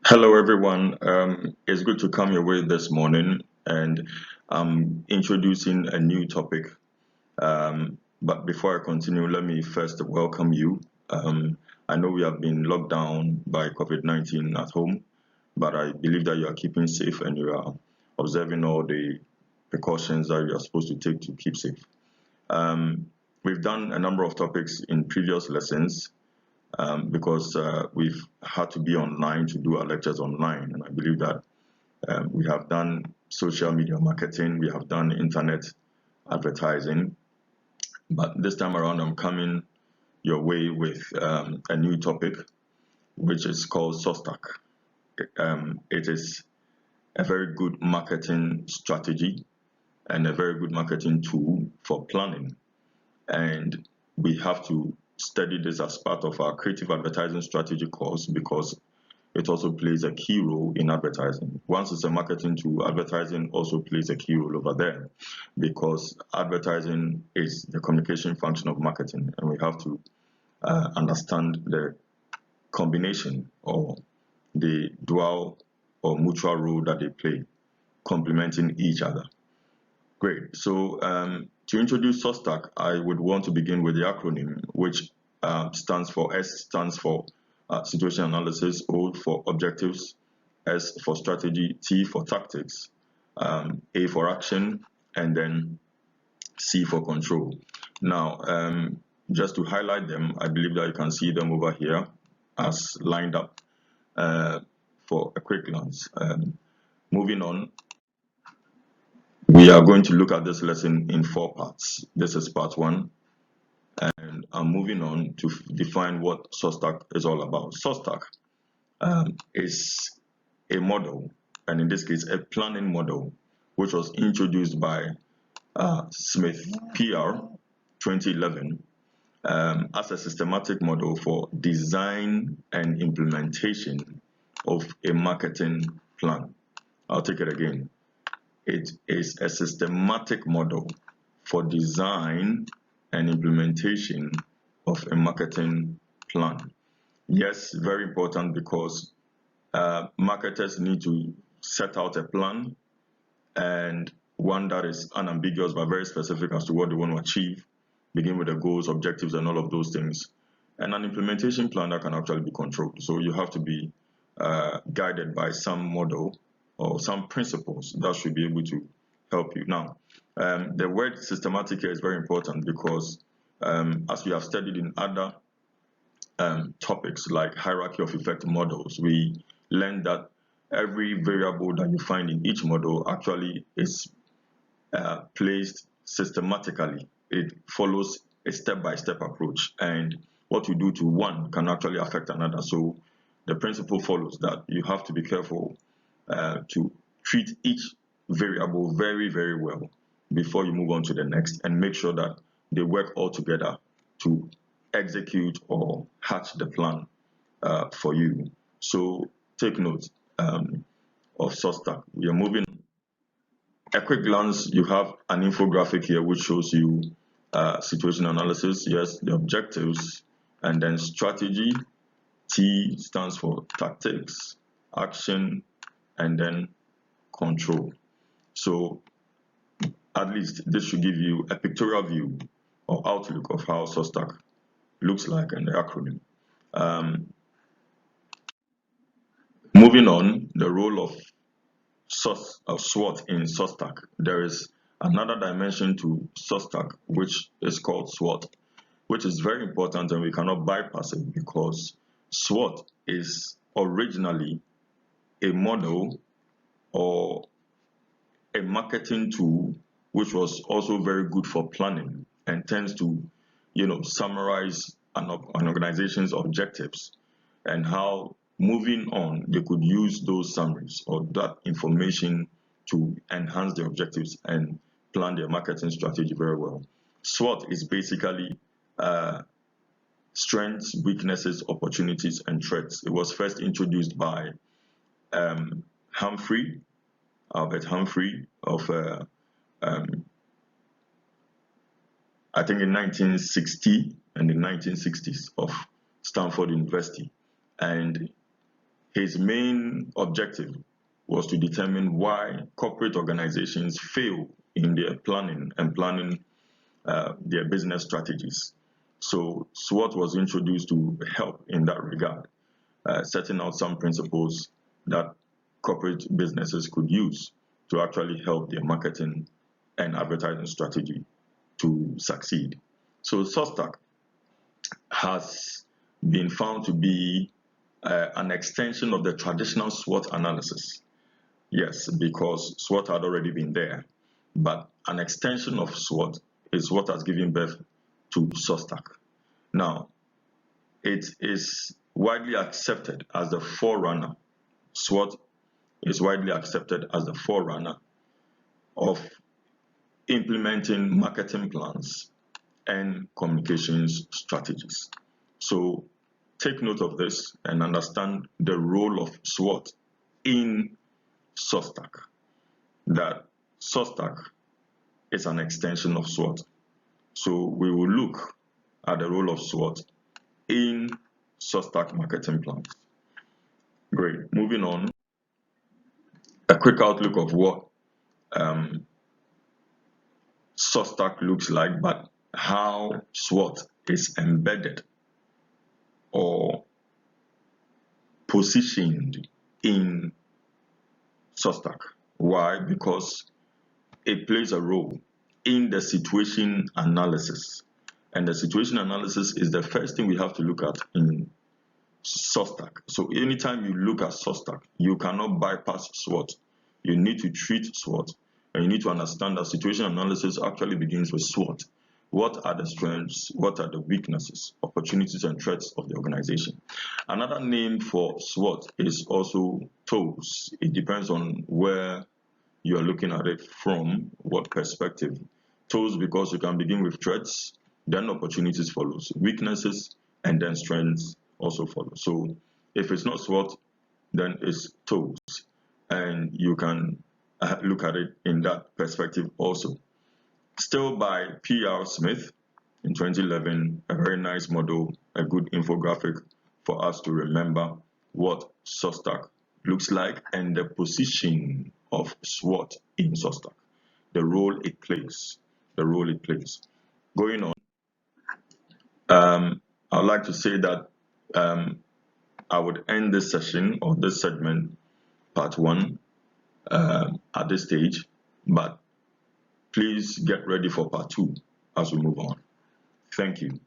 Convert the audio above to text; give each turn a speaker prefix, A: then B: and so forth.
A: Hello, everyone. It's good to come your way this morning, and I'm introducing a new topic. But before I continue, let me first welcome you. I know we have been locked down by COVID-19 at home, but I believe that you are keeping safe and you are observing all the precautions that you are supposed to take to keep safe. We've done a number of topics in previous lessons, because we've had to be online to do our lectures online. And I believe that we have done social media marketing, we have done internet advertising. But this time around, I'm coming your way with a new topic, which is called Sostac. It is a very good marketing strategy and a very good marketing tool for planning. And we have to study this as part of our creative advertising strategy course because it also plays a key role in advertising. Once it's a marketing tool, advertising also plays a key role over there because advertising is the communication function of marketing, and we have to understand the combination or the dual or mutual role that they play, complementing each other. Great. So to introduce Sostac, I would want to begin with the acronym, which stands for S stands for situation analysis, O for objectives, S for strategy, T for tactics, A for action, and then C for control. Now, just to highlight them, I believe that you can see them over here as lined up for a quick glance. Moving on, we are going to look at this lesson in four parts. This is part one, and I'm moving on to define what Sostac is all about. Sostac is a model, and in this case, a planning model, which was introduced by Smith PR 2011 as a systematic model for design and implementation of a marketing plan. I'll take it again. It is a systematic model for design and implementation of a marketing plan. Yes, very important because marketers need to set out a plan, and one that is unambiguous but very specific as to what they want to achieve, begin with the goals, objectives, and all of those things. And an implementation plan that can actually be controlled. So you have to be guided by some model or some principles that should be able to help you. Now, the word systematic here is very important because as we have studied in other topics like hierarchy of effect models, we learned that every variable that you find in each model actually is placed systematically. It follows a step-by-step approach, and what you do to one can actually affect another. So the principle follows that you have to be careful to treat each variable very, very well before you move on to the next, and make sure that they work all together to execute or hatch the plan for you. So take note of Sostac. We are moving. A quick glance, you have an infographic here which shows you situation analysis, yes, the objectives, and then strategy. T stands for tactics, action, and then control. So at least this should give you a pictorial view or outlook of how Sostac looks like in the acronym. Moving on, the role of SWOT in Sostac. There is another dimension to Sostac which is called SWOT, which is very important, and we cannot bypass it because SWOT is originally a model or a marketing tool which was also very good for planning and tends to, summarize an organization's objectives and how moving on they could use those summaries or that information to enhance their objectives and plan their marketing strategy very well. SWOT is basically strengths, weaknesses, opportunities, and threats. It was first introduced by Albert Humphrey of I think in 1960 and the 1960s of Stanford University, and His main objective was to determine why corporate organizations fail in their planning their business strategies. So SWOT was introduced to help in that regard, setting out some principles that corporate businesses could use to actually help their marketing and advertising strategy to succeed. So Sostac has been found to be an extension of the traditional SWOT analysis. Yes, because SWOT had already been there, but an extension of SWOT is what has given birth to Sostac. Now, it is widely accepted as the forerunner. SWOT is widely accepted as the forerunner of implementing marketing plans and communications strategies. So take note of this and understand the role of SWOT in Sostac, that Sostac is an extension of SWOT. So we will look at the role of SWOT in Sostac marketing plans. Great. Moving on, a quick outlook of what Sostac looks like, but how SWOT is embedded or positioned in Sostac. Why? Because it plays a role in the situation analysis. And the situation analysis is the first thing we have to look at in Sostac. So anytime you look at Sostac, you cannot bypass SWOT. You need to treat SWOT, and you need to understand that situation analysis actually begins with SWOT. What are the strengths? What are the weaknesses, opportunities, and threats of the organization? Another name for SWOT is also TOES. It depends on where you're looking at it from, what perspective. TOES, because you can begin with threats, then opportunities follows, weaknesses, and then strengths also follow. So if it's not SWOT, then it's TOES, and you can look at it in that perspective also. Still by P.R. Smith in 2011, a very nice model, a good infographic for us to remember what Sostac looks like and the position of SWOT in Sostac, the role it plays, Going on, I'd like to say that I would end this session or this segment, part 1, at this stage, but please get ready for part 2 as we move on. Thank you.